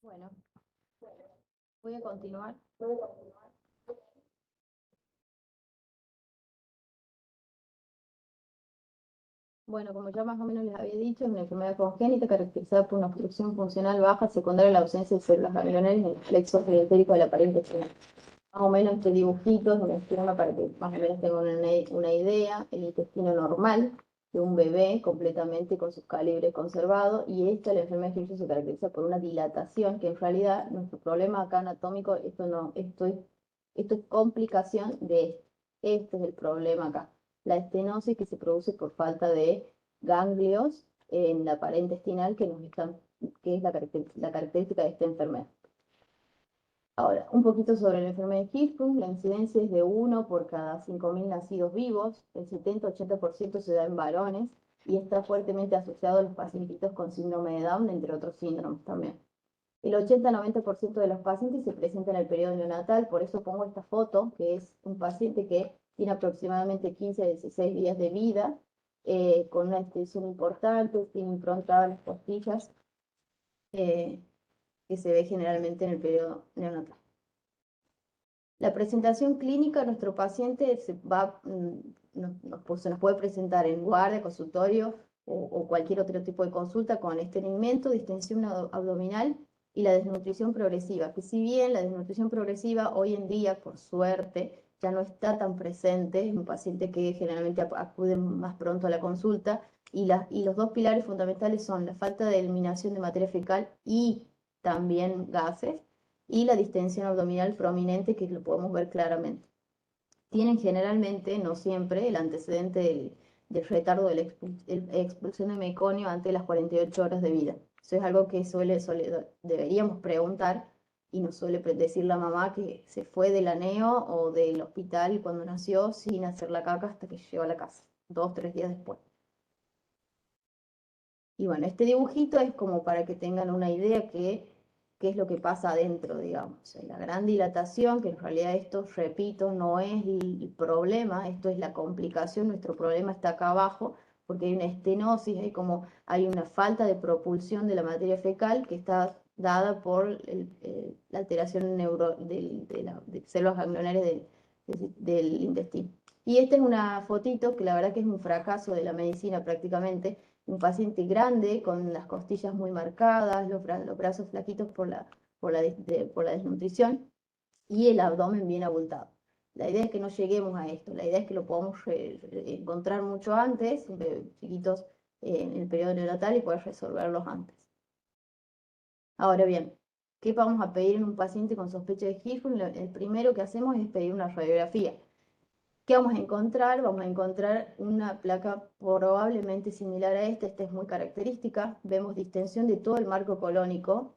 Bueno, voy a continuar. Bueno, como ya más o menos les había dicho, es una enfermedad congénita caracterizada por una obstrucción funcional baja secundaria a la ausencia de células ganglionares en el plexo periférico de la pared intestinal. Más o menos este dibujito es un esquema para que más o menos tengan una idea. El intestino normal de un bebé completamente con sus calibres conservados, y la enfermedad de Hirschsprung se caracteriza por una dilatación que en realidad nuestro problema acá anatómico, esto es complicación de esto. Este es el problema acá. La estenosis que se produce por falta de ganglios en la pared intestinal que es la característica de esta enfermedad. Ahora, un poquito sobre la enfermedad de Hirschsprung. La incidencia es de 1 por cada 5.000 nacidos vivos. El 70-80% se da en varones y está fuertemente asociado a los pacientitos con síndrome de Down, entre otros síndromes también. El 80-90% de los pacientes se presentan en el periodo neonatal. Por eso pongo esta foto, que es un paciente que tiene aproximadamente 15 a 16 días de vida, con una extensión importante, tiene improntadas las costillas, que se ve generalmente en el periodo neonatal. La presentación clínica, nuestro paciente se nos puede presentar en guardia, consultorio o cualquier otro tipo de consulta con estreñimiento, distensión abdominal y la desnutrición progresiva, que si bien la desnutrición progresiva hoy en día, por suerte, ya no está tan presente, es un paciente que generalmente acude más pronto a la consulta, y los dos pilares fundamentales son la falta de eliminación de materia fecal y también gases, y la distensión abdominal prominente, que lo podemos ver claramente. Tienen generalmente, no siempre, el antecedente del retardo de la expulsión de meconio antes de las 48 horas de vida. Eso es algo que deberíamos preguntar, y nos suele decir la mamá que se fue del aneo o del hospital cuando nació sin hacer la caca hasta que llegó a la casa, 2-3 días después. Y bueno, este dibujito es como para que tengan una idea qué es lo que pasa adentro, digamos. La gran dilatación, que en realidad esto, repito, no es el problema, esto es la complicación. Nuestro problema está acá abajo, porque hay una estenosis, hay una falta de propulsión de la materia fecal que está dada por la alteración de células ganglionares del intestino. Y esta es una fotito que la verdad que es un fracaso de la medicina prácticamente. Un paciente grande con las costillas muy marcadas, los brazos flaquitos por la desnutrición, y el abdomen bien abultado. La idea es que no lleguemos a esto, la idea es que lo podamos encontrar mucho antes, chiquitos, en el periodo neonatal, y poder resolverlos antes. Ahora bien, ¿qué vamos a pedir en un paciente con sospecha de Hirschsprung? El primero que hacemos es pedir una radiografía. ¿Qué vamos a encontrar? Vamos a encontrar una placa probablemente similar a esta es muy característica. Vemos distensión de todo el marco colónico,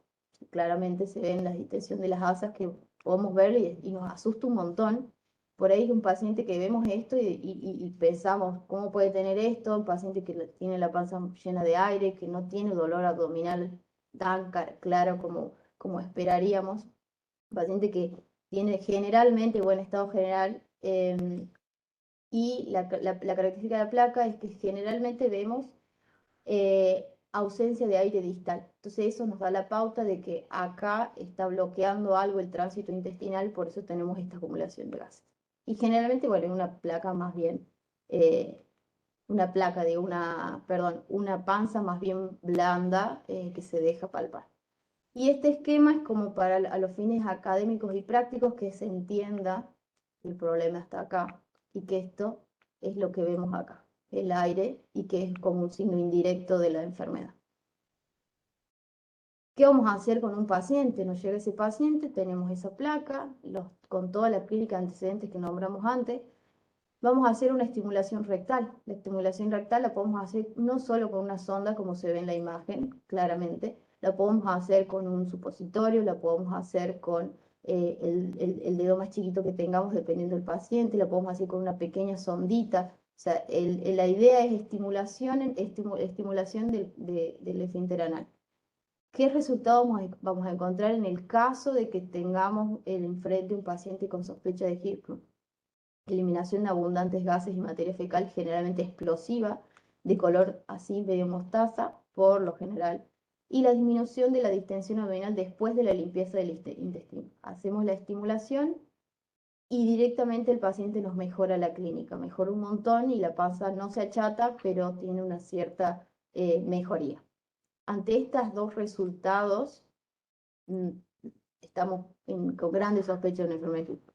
claramente se ven la distensión de las asas que podemos ver, y nos asusta un montón. Por ahí es un paciente que vemos esto y pensamos, ¿cómo puede tener esto? Un paciente que tiene la panza llena de aire, que no tiene dolor abdominal tan claro como esperaríamos. Un paciente que tiene generalmente buen estado general, y la característica de la placa es que generalmente vemos ausencia de aire distal. Entonces eso nos da la pauta de que acá está bloqueando algo el tránsito intestinal, por eso tenemos esta acumulación de gases. Y generalmente, bueno, es una placa más bien, una panza más bien blanda, que se deja palpar. Y este esquema es como para a los fines académicos y prácticos, que se entienda que el problema está acá y que esto es lo que vemos acá, el aire, y que es como un signo indirecto de la enfermedad. ¿Qué vamos a hacer con un paciente? Nos llega ese paciente, tenemos esa placa, con toda la clínica de antecedentes que nombramos antes. Vamos a hacer una estimulación rectal. La estimulación rectal la podemos hacer no solo con una sonda, como se ve en la imagen, claramente. La podemos hacer con un supositorio, la podemos hacer con el dedo más chiquito que tengamos, dependiendo del paciente, la podemos hacer con una pequeña sondita. O sea, la idea es estimulación del esfínter anal. ¿Qué resultados vamos a encontrar en el caso de que tengamos enfrente un paciente con sospecha de Hirschsprung? Eliminación de abundantes gases y materia fecal, generalmente explosiva, de color así medio mostaza, por lo general, y la disminución de la distensión abdominal después de la limpieza del intestino. Hacemos la estimulación y directamente el paciente nos mejora la clínica, mejora un montón y la panza no se achata, pero tiene una cierta mejoría. Ante estos dos resultados, estamos con grandes sospechas de una enfermedad.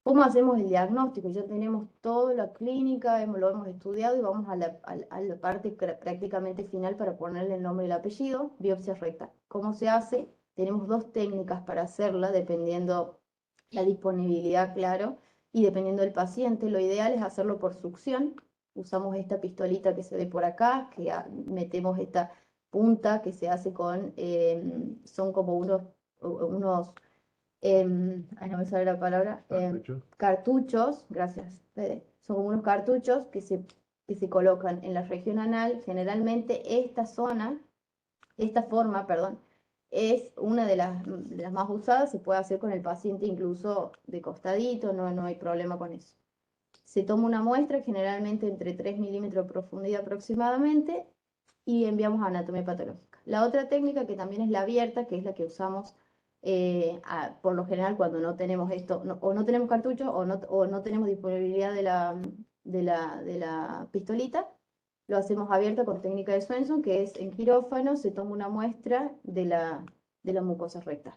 ¿Cómo hacemos el diagnóstico? Ya tenemos toda la clínica, lo hemos estudiado y vamos a la parte prácticamente final para ponerle el nombre y el apellido, biopsia rectal. ¿Cómo se hace? Tenemos dos técnicas para hacerla, dependiendo la disponibilidad, claro, y dependiendo del paciente. Lo ideal es hacerlo por succión. Usamos esta pistolita que se ve por acá, que metemos esta punta que se hace con, son como unos no me sale la palabra, cartuchos, gracias, Fede. Son como unos cartuchos que se colocan en la región anal. Generalmente esta forma, perdón, es una de las más usadas, se puede hacer con el paciente incluso de costadito, no hay problema con eso. Se toma una muestra, generalmente entre 3 milímetros de profundidad aproximadamente, y enviamos a anatomía patológica. La otra técnica, que también es la abierta, que es la que usamos por lo general cuando no tenemos esto, o no tenemos cartucho o no tenemos disponibilidad de la pistolita, lo hacemos abierta con técnica de Swenson, que es en quirófano, se toma una muestra de la mucosa rectal.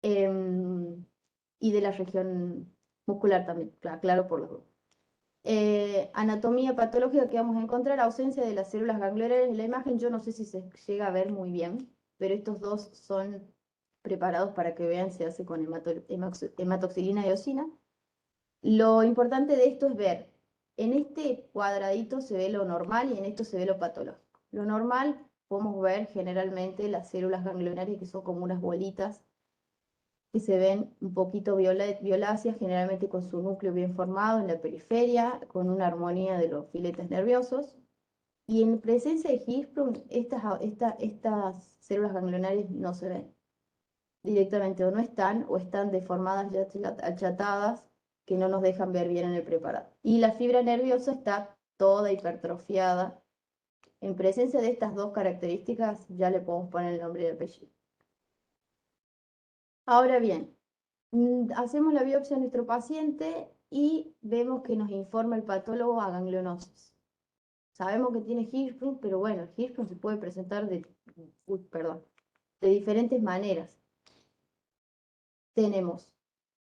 Y de la región muscular también, claro por los dos. Anatomía patológica que vamos a encontrar, ausencia de las células ganglionares en la imagen. Yo no sé si se llega a ver muy bien, pero estos dos son preparados para que vean, se hace con hematoxilina y eosina. Lo importante de esto es ver, en este cuadradito se ve lo normal y en esto se ve lo patológico. Lo normal podemos ver generalmente las células ganglionarias, que son como unas bolitas que se ven un poquito violáceas, generalmente con su núcleo bien formado en la periferia, con una armonía de los filetes nerviosos. Y en presencia de Hirschsprung, estas células ganglionarias no se ven directamente, o están deformadas y achatadas, que no nos dejan ver bien en el preparado. Y la fibra nerviosa está toda hipertrofiada. En presencia de estas dos características ya le podemos poner el nombre y el apellido. Ahora bien, hacemos la biopsia a nuestro paciente y vemos que nos informa el patólogo a ganglionosis. Sabemos que tiene Hirschsprung, pero bueno, el Hirschsprung se puede presentar de diferentes maneras. Tenemos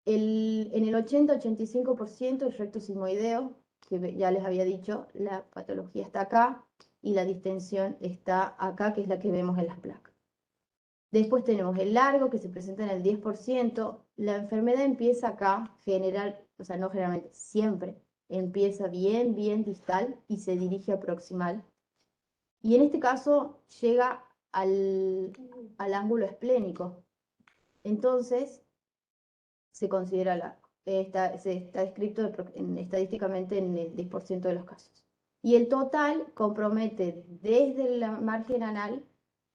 en el 80-85% el recto sigmoideo, que ya les había dicho, la patología está acá y la distensión está acá, que es la que vemos en las placas. Después tenemos el largo, que se presenta en el 10%. La enfermedad empieza acá, no generalmente, siempre empieza bien distal y se dirige a proximal. Y en este caso llega al ángulo esplénico. Entonces, se considera largo. Está descrito estadísticamente en el 10% de los casos. Y el total compromete desde la margen anal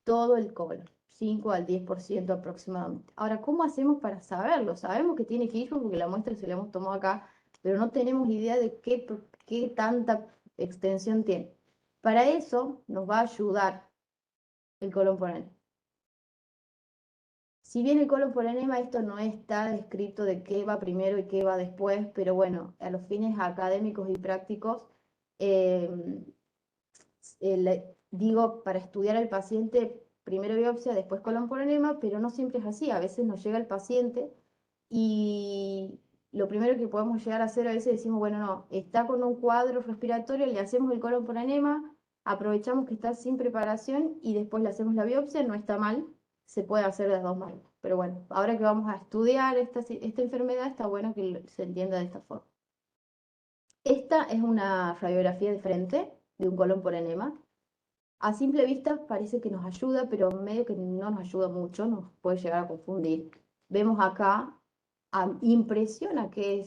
todo el colon, 5 al 10% aproximadamente. Ahora, ¿cómo hacemos para saberlo? Sabemos que tiene Hirschsprung porque la muestra se la hemos tomado acá, pero no tenemos idea de qué tanta extensión tiene. Para eso nos va a ayudar el colon por enema. Si bien el colon por enema, esto no está descrito de qué va primero y qué va después, pero bueno, a los fines académicos y prácticos, digo, para estudiar al paciente, primero biopsia, después colon por enema, pero no siempre es así. A veces nos llega el paciente y lo primero que podemos llegar a hacer, a veces decimos, bueno, no, está con un cuadro respiratorio, le hacemos el colon por enema, aprovechamos que está sin preparación y después le hacemos la biopsia, no está mal, se puede hacer de las dos maneras. Pero bueno, ahora que vamos a estudiar esta enfermedad, está bueno que se entienda de esta forma. Esta es una radiografía de frente de un colon por enema. A simple vista parece que nos ayuda, pero medio que no nos ayuda mucho, nos puede llegar a confundir. Vemos acá, impresiona que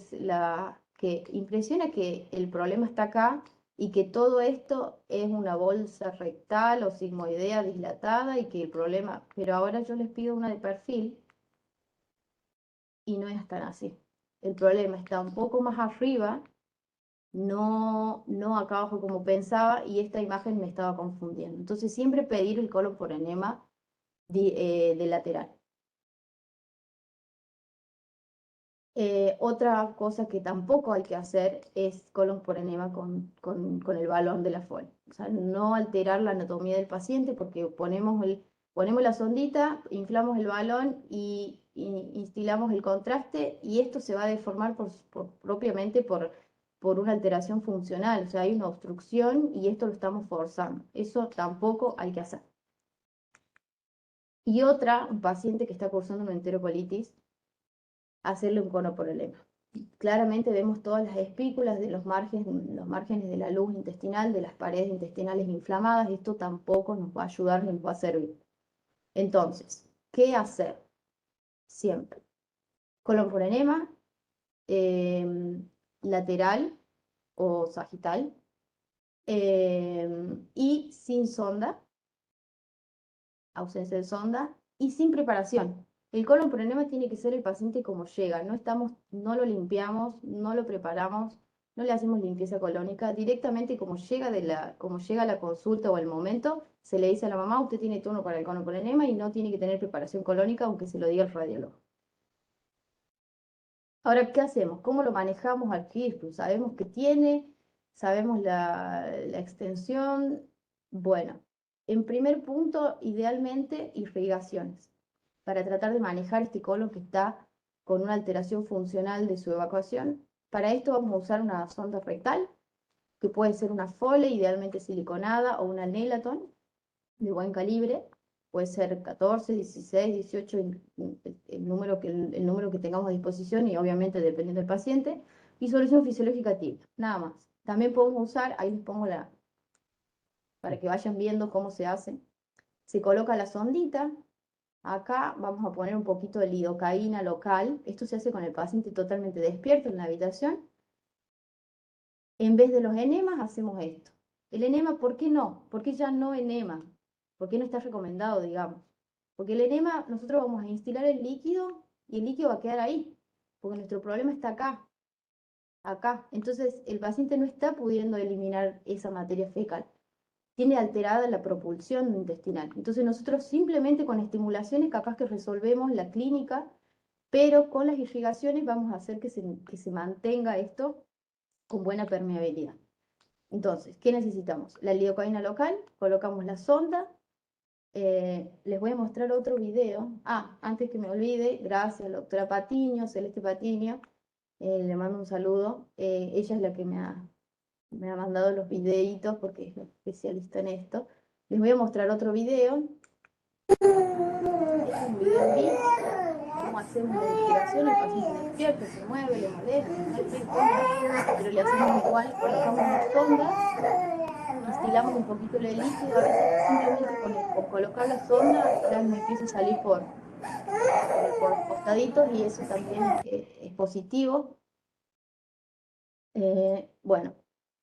el problema está acá y que todo esto es una bolsa rectal o sigmoidea dilatada y que el problema, pero ahora yo les pido una de perfil y no es tan así. El problema está un poco más arriba no acá abajo como pensaba y esta imagen me estaba confundiendo. Entonces siempre pedir el colon por enema de lateral. Otra cosa que tampoco hay que hacer es colon por enema con el balón de la FOL. O sea, no alterar la anatomía del paciente porque ponemos la sondita, inflamos el balón y instilamos el contraste y esto se va a deformar propiamente por una alteración funcional. O sea, hay una obstrucción y esto lo estamos forzando. Eso tampoco hay que hacer. Y un paciente que está cursando una enterocolitis, hacerle un cono por enema. Claramente vemos todas las espículas de los márgenes de la luz intestinal, de las paredes intestinales inflamadas. Esto tampoco nos va a ayudar ni nos va a servir. Entonces, ¿qué hacer? Siempre. Colon por enema, lateral o sagital, y sin sonda, ausencia de sonda, y sin preparación. El colon por enema tiene que ser el paciente como llega, no lo limpiamos, no lo preparamos, no le hacemos limpieza colónica, directamente como llega a la consulta o el momento, se le dice a la mamá, usted tiene turno para el colon por enema y no tiene que tener preparación colónica, aunque se lo diga el radiólogo. Ahora, ¿qué hacemos? ¿Cómo lo manejamos al GIRPU? Sabemos que tiene, sabemos la extensión. Bueno, en primer punto, idealmente, irrigaciones, para tratar de manejar este colon que está con una alteración funcional de su evacuación. Para esto vamos a usar una sonda rectal, que puede ser una Foley, idealmente siliconada, o una Nelaton de buen calibre. Puede ser 14, 16, 18, el número que tengamos a disposición y obviamente dependiendo del paciente. Y solución fisiológica tibia, nada más. También podemos usar, ahí les pongo para que vayan viendo cómo se hace. Se coloca la sondita. Acá vamos a poner un poquito de lidocaína local. Esto se hace con el paciente totalmente despierto en la habitación. En vez de los enemas hacemos esto. El enema, ¿por qué no? ¿Por qué ya no enema? ¿Por qué no está recomendado, digamos? Porque el enema, nosotros vamos a instilar el líquido y el líquido va a quedar ahí, porque nuestro problema está acá, acá. Entonces, el paciente no está pudiendo eliminar esa materia fecal. Tiene alterada la propulsión intestinal. Entonces, nosotros simplemente con estimulaciones capaz que resolvemos la clínica, pero con las irrigaciones vamos a hacer que se mantenga esto con buena permeabilidad. Entonces, ¿qué necesitamos? La lidocaína local, colocamos la sonda. Les voy a mostrar otro video. Antes que me olvide, gracias a la doctora Patiño, Celeste Patiño, le mando un saludo. Ella es la que me ha mandado los videitos porque es la especialista en esto. Les voy a mostrar otro video. Este es un video en vivo, cómo hacemos la irrigación, el paciente despierta, se mueve, le molesta, no le importa, pero le hacemos igual, colocamos la sonda, instilamos un poquito el líquido, a veces simplemente con colocar la sonda ya me empieza a salir por los costaditos y eso también es positivo. Bueno,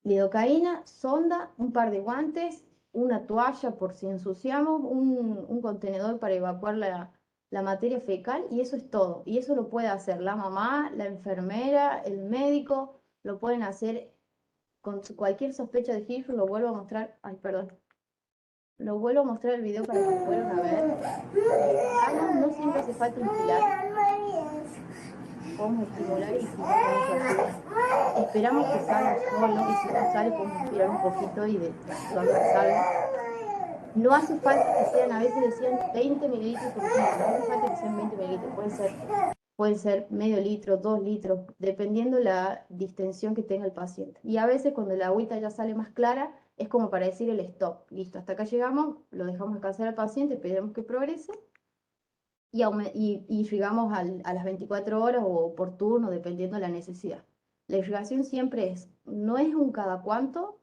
lidocaína, sonda, un par de guantes, una toalla por si ensuciamos, un contenedor para evacuar la materia fecal y eso es todo. Y eso lo puede hacer la mamá, la enfermera, el médico, lo pueden hacer con cualquier sospecha de GIF. Lo vuelvo a mostrar, ay, perdón, lo vuelvo a mostrar el video para que lo vuelvan a ver. No siempre hace falta instilar. Podemos estimular y con eso ayuda. Esperamos que salga solo y si no sale podemos inspirar un poquito y ayudarlo a que salga. No hace falta que sean, a veces decían 20 mililitros por litro, no hace falta que sean 20 mililitros, pueden ser medio litro, 2 litros, dependiendo la distensión que tenga el paciente. Y a veces cuando la agüita ya sale más clara, es como para decir el stop. Listo, hasta acá llegamos, lo dejamos descansar al paciente, esperamos que progrese y irrigamos a las 24 horas o por turno, dependiendo de la necesidad. La irrigación siempre no es un cada cuánto,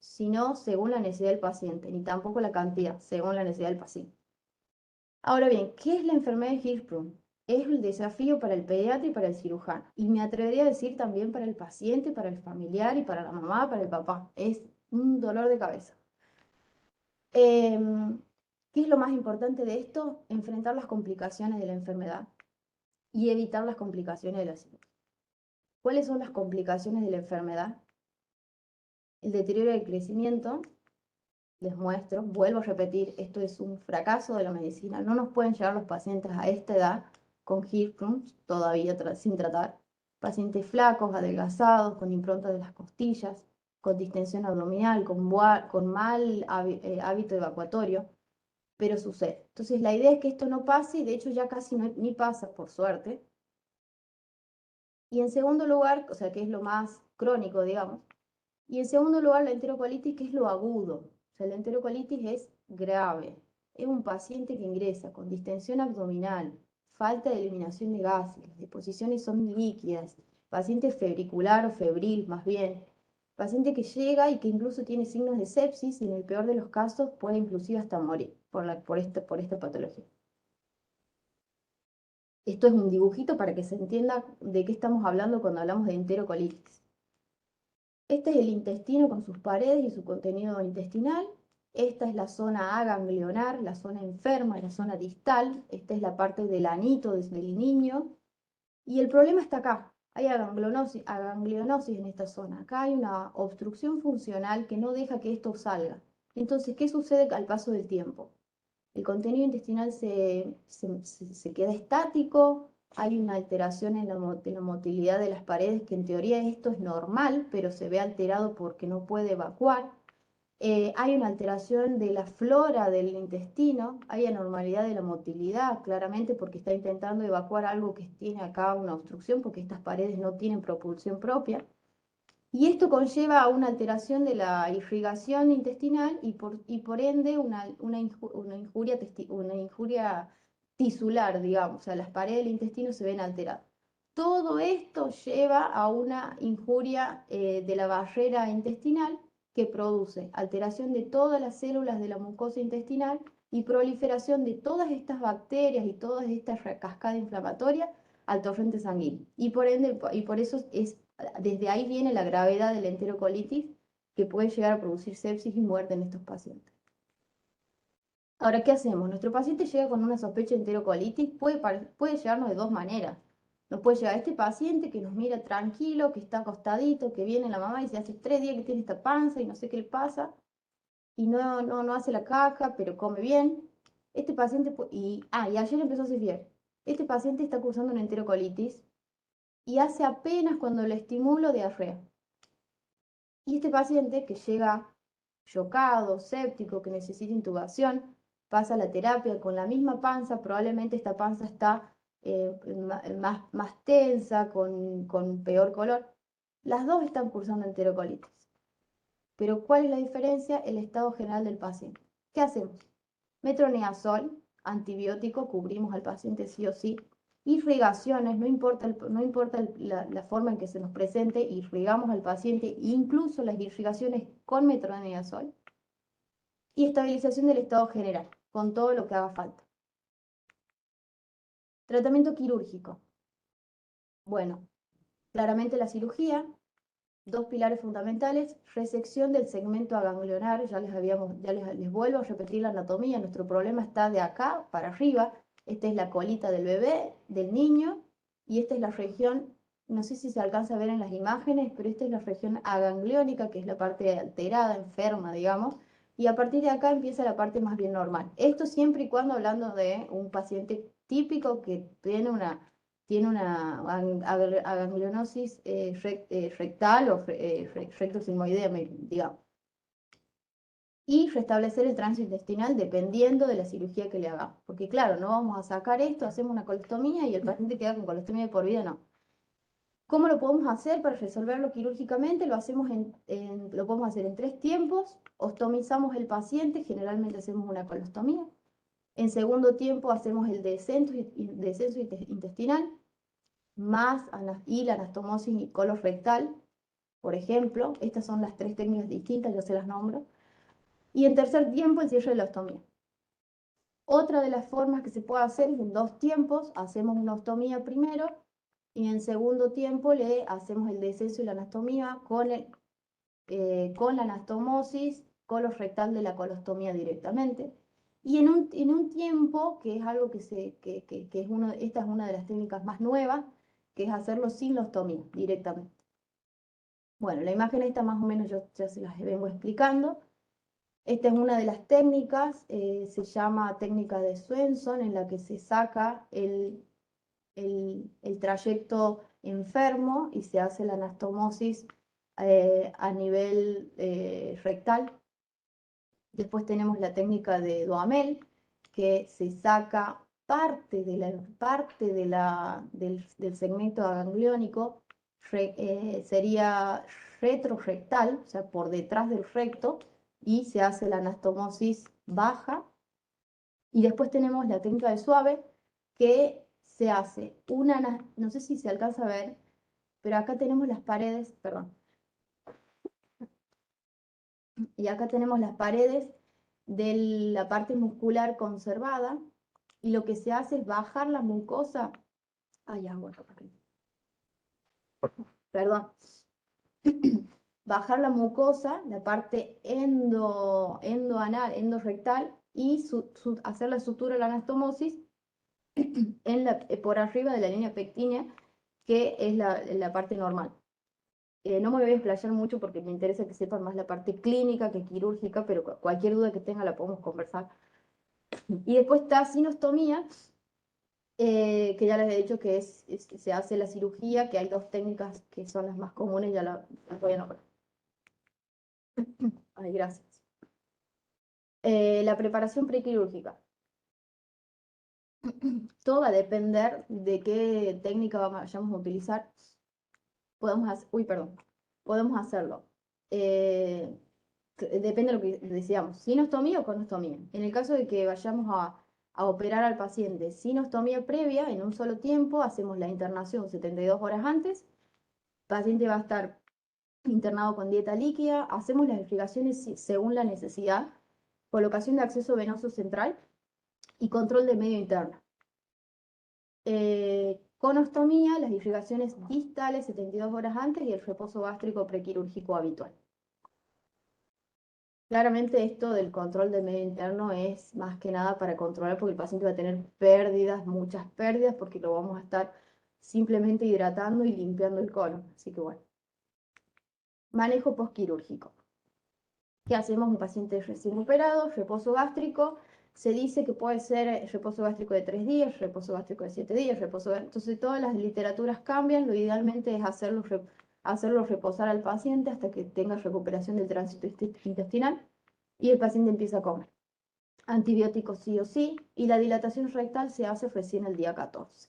sino según la necesidad del paciente, ni tampoco la cantidad, según la necesidad del paciente. Ahora bien, ¿qué es la enfermedad de Hirschsprung? Es el desafío para el pediatra y para el cirujano. Y me atrevería a decir también para el paciente, para el familiar y para la mamá, para el papá. Es un dolor de cabeza. ¿Qué es lo más importante de esto? Enfrentar las complicaciones de la enfermedad y evitar las complicaciones de la cirugía. ¿Cuáles son las complicaciones de la enfermedad? El deterioro del crecimiento, les muestro, vuelvo a repetir, esto es un fracaso de la medicina. No nos pueden llegar los pacientes a esta edad con Hirschsprung todavía sin tratar. Pacientes flacos, adelgazados, con impronta de las costillas, con distensión abdominal, con mal hábito evacuatorio, pero sucede. Entonces la idea es que esto no pase y de hecho ya casi ni pasa, por suerte. Y en segundo lugar, o sea, que es lo más crónico, digamos, y en segundo lugar la enterocolitis, que es lo agudo. O sea, la enterocolitis es grave. Es un paciente que ingresa con distensión abdominal, falta de eliminación de gases, las deposiciones son líquidas, paciente febricular o febril más bien, paciente que llega y que incluso tiene signos de sepsis y en el peor de los casos puede inclusive hasta morir por esta patología. Esto es un dibujito para que se entienda de qué estamos hablando cuando hablamos de enterocolitis. Este es el intestino con sus paredes y su contenido intestinal. Esta es la zona aganglionar, la zona enferma, la zona distal. Esta es la parte del anito desde el niño. Y el problema está acá. Hay aganglionosis en esta zona. Acá hay una obstrucción funcional que no deja que esto salga. Entonces, ¿qué sucede al paso del tiempo? El contenido intestinal se queda estático, hay una alteración en la motilidad de las paredes, que en teoría esto es normal, pero se ve alterado porque no puede evacuar. Hay una alteración de la flora del intestino, hay anormalidad de la motilidad, claramente porque está intentando evacuar algo que tiene acá una obstrucción, porque estas paredes no tienen propulsión propia. Y esto conlleva a una alteración de la irrigación intestinal y por ende una injuria tisular, digamos, o sea, las paredes del intestino se ven alteradas. Todo esto lleva a una injuria de la barrera intestinal que produce alteración de todas las células de la mucosa intestinal y proliferación de todas estas bacterias y toda esta cascada inflamatoria al torrente sanguíneo. Y por ende, y por eso desde ahí viene la gravedad de la enterocolitis, que puede llegar a producir sepsis y muerte en estos pacientes. Ahora, ¿qué hacemos? Nuestro paciente llega con una sospecha de enterocolitis, puede llegarnos de dos maneras. Nos puede llegar este paciente que nos mira tranquilo, que está acostadito, que viene la mamá y dice, hace 3 días que tiene esta panza y no sé qué le pasa, y no hace la caca, pero come bien. Este paciente, y ayer empezó a hacer fiebre. Este paciente está cursando una enterocolitis y hace apenas cuando le estimulo diarrea. Y este paciente que llega chocado, séptico, que necesita intubación, pasa la terapia con la misma panza, probablemente esta panza está más tensa, con peor color. Las dos están cursando enterocolitis. Pero ¿cuál es la diferencia? El estado general del paciente. ¿Qué hacemos? Metronidazol, antibiótico, cubrimos al paciente sí o sí. Irrigaciones, no importa la forma en que se nos presente, irrigamos al paciente, incluso las irrigaciones con metronidazol. Y estabilización del estado general, con todo lo que haga falta. Tratamiento quirúrgico. Bueno, claramente la cirugía, dos pilares fundamentales: resección del segmento aganglionar. Les vuelvo a repetir la anatomía. Nuestro problema está de acá para arriba. Esta es la colita del bebé, del niño, y esta es la región, no sé si se alcanza a ver en las imágenes, pero esta es la región agangliónica, que es la parte alterada, enferma, digamos, y a partir de acá empieza la parte más bien normal. Esto siempre y cuando hablando de un paciente típico que tiene una aganglionosis rectal o rectosigmoidea, digamos. Y restablecer el tránsito intestinal dependiendo de la cirugía que le hagamos. Porque claro, no vamos a sacar esto, hacemos una colostomía y el paciente queda con colostomía de por vida, no. ¿Cómo lo podemos hacer para resolverlo quirúrgicamente? Lo podemos hacer en 3 tiempos. Ostomizamos el paciente, generalmente hacemos una colostomía. En segundo tiempo hacemos el descenso intestinal, y la anastomosis colorectal, por ejemplo. Estas son las 3 técnicas distintas, yo se las nombro. Y en tercer tiempo, el cierre de la ostomía. Otra de las formas que se puede hacer es en 2 tiempos. Hacemos una ostomía primero y en segundo tiempo le hacemos el descenso y la anastomía con la anastomosis colorectal de la colostomía directamente. Y en un tiempo, que es algo esta es una de las técnicas más nuevas, que es hacerlo sin la ostomía directamente. Bueno, la imagen esta más o menos yo ya se las vengo explicando. Esta es una de las técnicas, se llama técnica de Swenson, en la que se saca el trayecto enfermo y se hace la anastomosis a nivel rectal. Después tenemos la técnica de Duhamel, que se saca del segmento gangliónico, sería retrorrectal, o sea, por detrás del recto, y se hace la anastomosis baja. Y después tenemos la técnica de Suave, que se hace no sé si se alcanza a ver, pero acá tenemos las paredes, perdón, y acá tenemos las paredes de la parte muscular conservada, y lo que se hace es bajar la mucosa, ay, agua, perdón, bajar la mucosa, la parte endoanal, endorrectal, y hacer la sutura de la anastomosis por arriba de la línea pectínea, que es la parte normal. No me voy a explayar mucho porque me interesa que sepan más la parte clínica que quirúrgica, pero cualquier duda que tenga la podemos conversar. Y después está sinostomía, que ya les he dicho que se hace la cirugía, que hay dos técnicas que son las más comunes, ya las voy a nombrar. Ay, gracias. La preparación prequirúrgica. Todo va a depender de qué técnica vayamos a utilizar. Podemos hacerlo. Depende de lo que deseamos, sinostomía o conostomía. En el caso de que vayamos a operar al paciente sinostomía previa, en un solo tiempo, hacemos la internación 72 horas antes, el paciente va a estar internado con dieta líquida, hacemos las irrigaciones según la necesidad, colocación de acceso venoso central y control de medio interno. Conostomía, las irrigaciones distales 72 horas antes y el reposo gástrico prequirúrgico habitual. Claramente esto del control del medio interno es más que nada para controlar porque el paciente va a tener pérdidas, muchas pérdidas, porque lo vamos a estar simplemente hidratando y limpiando el colon. Así que bueno. Manejo postquirúrgico. ¿Qué hacemos? Un paciente recién operado, reposo gástrico. Se dice que puede ser reposo gástrico de 3 días, reposo gástrico de 7 días, entonces todas las literaturas cambian. Lo idealmente es hacerlo reposar al paciente hasta que tenga recuperación del tránsito intestinal y el paciente empieza a comer. Antibióticos sí o sí, y la dilatación rectal se hace recién el día 14.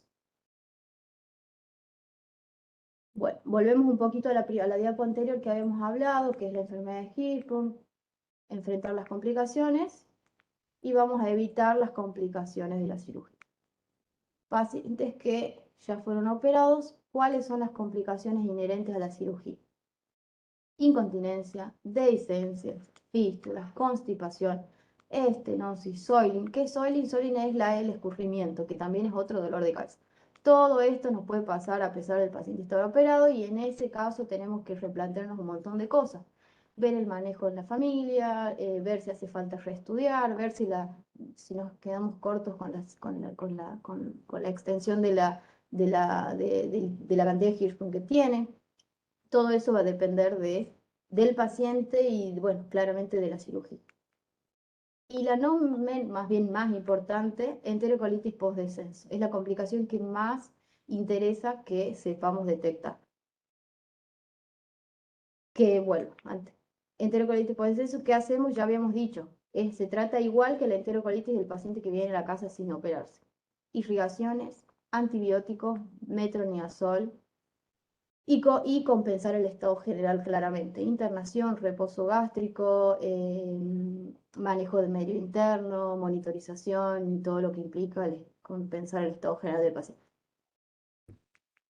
Bueno, volvemos un poquito a la diapo anterior que habíamos hablado, que es la enfermedad de Hirschsprung, enfrentar las complicaciones, y vamos a evitar las complicaciones de la cirugía. Pacientes que ya fueron operados, ¿cuáles son las complicaciones inherentes a la cirugía? Incontinencia, dehiscencias, fístulas, constipación, estenosis, soiling. ¿Qué es soiling? Soiling es el escurrimiento, que también es otro dolor de cabeza. Todo esto nos puede pasar a pesar del paciente estar operado, y en ese caso tenemos que replantearnos un montón de cosas. Ver el manejo en la familia, ver si hace falta reestudiar, ver si nos quedamos cortos con la extensión de la cantidad de Hirschsprung que tiene. Todo eso va a depender del paciente y, bueno, claramente de la cirugía. Y la no más bien más importante, enterocolitis postdescenso. Es la complicación que más interesa que sepamos detectar. Que, bueno, antes, enterocolitis postdescenso, ¿qué hacemos? Ya habíamos dicho, se trata igual que la enterocolitis del paciente que viene a la casa sin operarse. Irrigaciones, antibióticos, metronidazol, y compensar el estado general claramente. Internación, reposo gástrico, manejo del medio interno, monitorización y todo lo que implica compensar el estado general del paciente.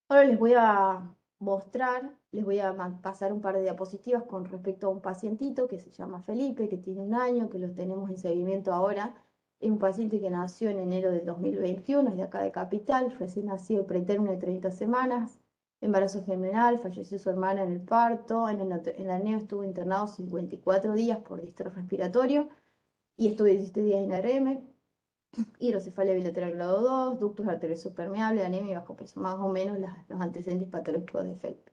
Ahora les voy a mostrar, les voy a pasar un par de diapositivas con respecto a un pacientito que se llama Felipe, que tiene 1 año, que lo tenemos en seguimiento ahora. Es un paciente que nació en enero del 2021, es de acá de Capital, recién nacido pretérmino de 30 semanas, embarazo general, falleció su hermana en el parto, en la NEO estuvo internado 54 días por distrés respiratorio y estuvo 17 días en ARM, hidrocefalia bilateral grado 2, ductos arteriosos permeables, anemia y bajo peso, más o menos los antecedentes patológicos de Felipe.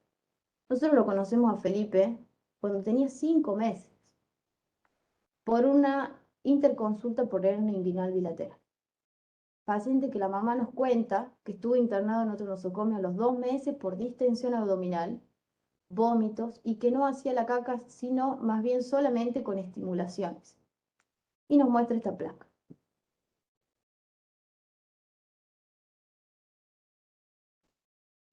Nosotros lo conocemos a Felipe cuando tenía 5 meses, por una interconsulta por hernia inguinal bilateral. Paciente que la mamá nos cuenta que estuvo internado en otro nosocomio a los 2 meses por distensión abdominal, vómitos y que no hacía la caca, sino más bien solamente con estimulaciones. Y nos muestra esta placa.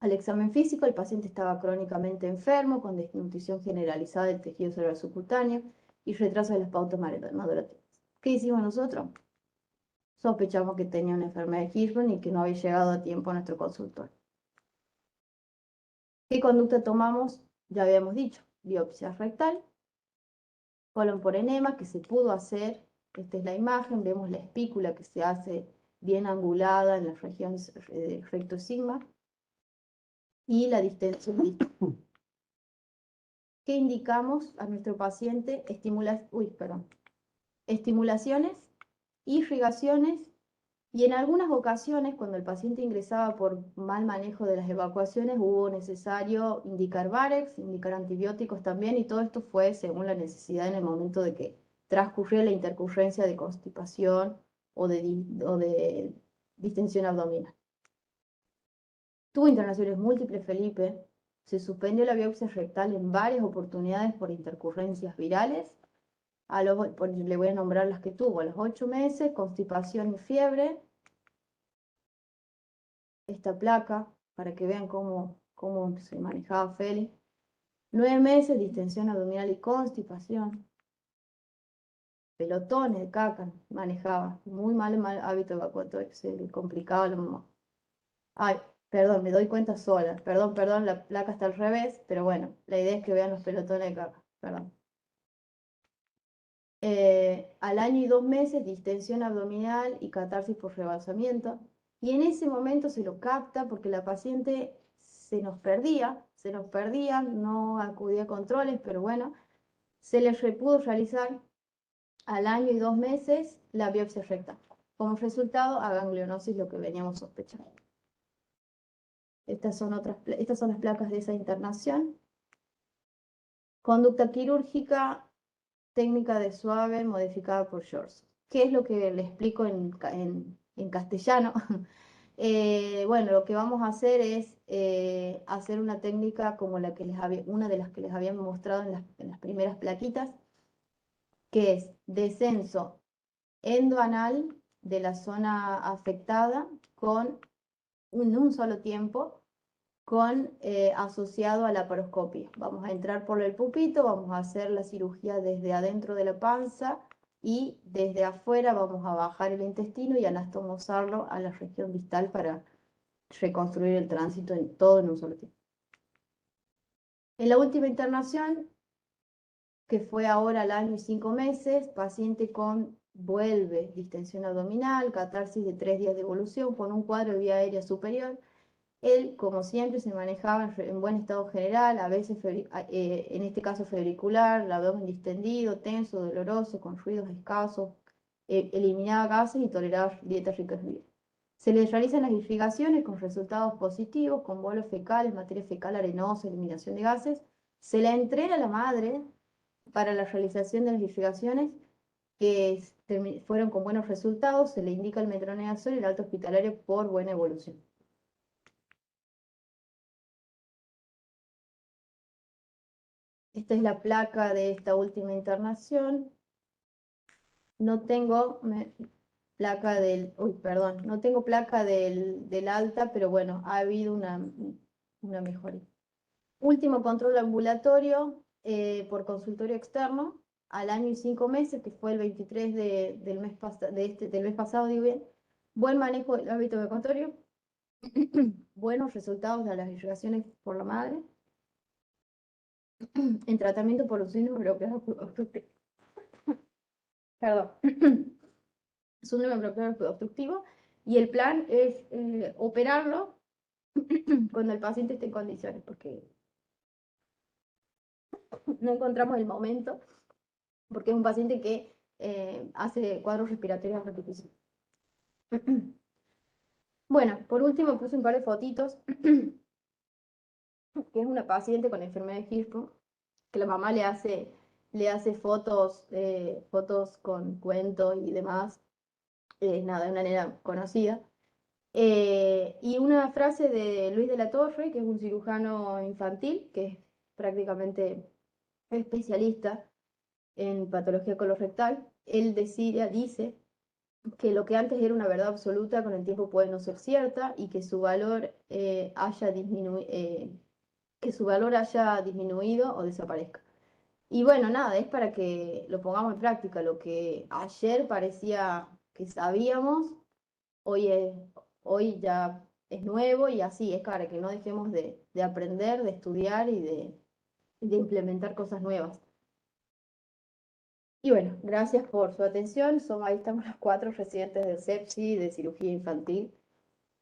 Al examen físico, el paciente estaba crónicamente enfermo, con desnutrición generalizada del tejido cerebral subcutáneo y retraso de las pautas madurativas. ¿Qué hicimos nosotros? Sospechamos que tenía una enfermedad de Hirschsprung y que no había llegado a tiempo a nuestro consultorio. ¿Qué conducta tomamos? Ya habíamos dicho, biopsia rectal, colon por enema, que se pudo hacer. Esta es la imagen, vemos la espícula que se hace bien angulada en la región recto sigma y la distensión. ¿Qué indicamos a nuestro paciente? Estimulaciones, irrigaciones y en algunas ocasiones, cuando el paciente ingresaba por mal manejo de las evacuaciones, hubo necesario indicar Varex, indicar antibióticos también, y todo esto fue según la necesidad en el momento de que transcurría la intercurrencia de constipación o de distensión abdominal. Tuvo internaciones múltiples, Felipe. Se suspendió la biopsia rectal en varias oportunidades por intercurrencias virales. Le voy a nombrar las que tuvo. A los 8 meses, constipación y fiebre. Esta placa, para que vean cómo se manejaba Feli. 9 meses, distensión abdominal y constipación. Pelotones de caca manejaba. Muy mal hábito evacuatorio. Se le complicaba la mamá. Ay, perdón, me doy cuenta sola. Perdón, la placa está al revés, pero bueno, la idea es que vean los pelotones de caca. Perdón. Al año y 2 meses, distensión abdominal y catarsis por rebasamiento. Y en ese momento se lo capta porque la paciente se nos perdía, no acudía a controles, pero bueno, se le pudo realizar al año y 2 meses la biopsia rectal. Como resultado, a ganglionosis, lo que veníamos sospechando. Estas son las placas de esa internación. Conducta quirúrgica, técnica de suave modificada por Shores. ¿Qué es lo que le explico en castellano? Bueno, lo que vamos a hacer es hacer una técnica como una de las que les había mostrado en las primeras plaquitas, que es descenso endoanal de la zona afectada en un solo tiempo, asociado a la laparoscopia. Vamos a entrar por el pupito, vamos a hacer la cirugía desde adentro de la panza y desde afuera vamos a bajar el intestino y anastomosarlo a la región distal para reconstruir el tránsito todo en un solo tiempo. En la última internación, que fue ahora al año y 5 meses, paciente vuelve distensión abdominal, catarsis de 3 días de evolución con un cuadro de vía aérea superior. Él, como siempre, se manejaba en buen estado general, a veces, en este caso febricular, el abdomen distendido, tenso, doloroso, con ruidos escasos, eliminaba gases y toleraba dietas ricas en vidrio. Se le realizan las irrigaciones con resultados positivos, con bolos fecales, materia fecal arenosa, eliminación de gases. Se le entrena a la madre para la realización de las irrigaciones que fueron con buenos resultados. Se le indica el metronidazol y el alta hospitalario por buena evolución. Esta es la placa de esta última internación. No tengo placa no tengo placa del alta, pero bueno, ha habido una mejoría. Último control ambulatorio por consultorio externo al año y 5 meses, que fue el 23 del mes pasado, digo bien. Buen manejo del hábito evacuatorio, buenos resultados de las irrigaciones por la madre, en tratamiento por los síndrome bloqueador obstructivo. Perdón. Síndrome bloqueador obstructivo, y el plan es operarlo cuando el paciente esté en condiciones, porque no encontramos el momento, porque es un paciente que hace cuadros respiratorios a repetición. Bueno, por último puse un par de fotitos que es una paciente con enfermedad de Hirschsprung, que la mamá le hace fotos con cuentos y demás, nada, una nena conocida. Y una frase de Luis de la Torre, que es un cirujano infantil, que es prácticamente especialista en patología colorectal. Él dice que lo que antes era una verdad absoluta con el tiempo puede no ser cierta y que su valor haya disminuido o desaparezca. Y bueno, nada, es para que lo pongamos en práctica. Lo que ayer parecía que sabíamos, hoy, hoy ya es nuevo y así es para que no dejemos de aprender, de estudiar y de implementar cosas nuevas. Y bueno, gracias por su atención. Ahí estamos los 4 residentes del CEPSI de cirugía infantil.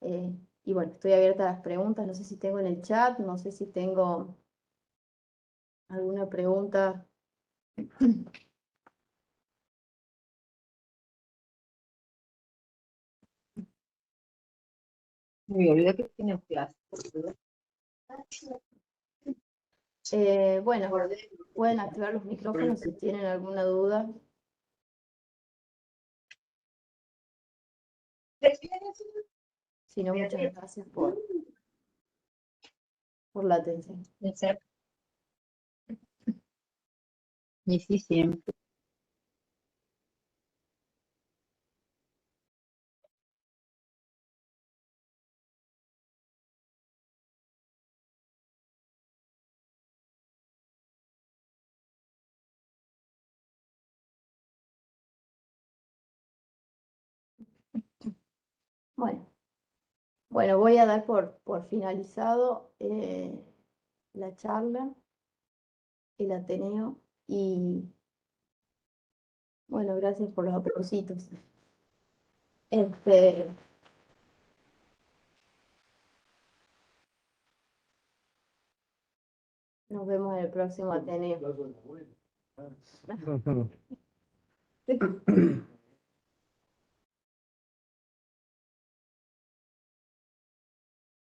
Y bueno, estoy abierta a las preguntas. No sé si tengo en el chat, no sé si tengo alguna pregunta. Me olvidé que tienen clase. Bueno, pueden activar los micrófonos si tienen alguna duda. Si no, muchas gracias por la atención. Y sí, siempre. Bueno, voy a dar por finalizado la charla, el Ateneo, y bueno, gracias por los aplausitos. Este, nos vemos en el próximo Ateneo.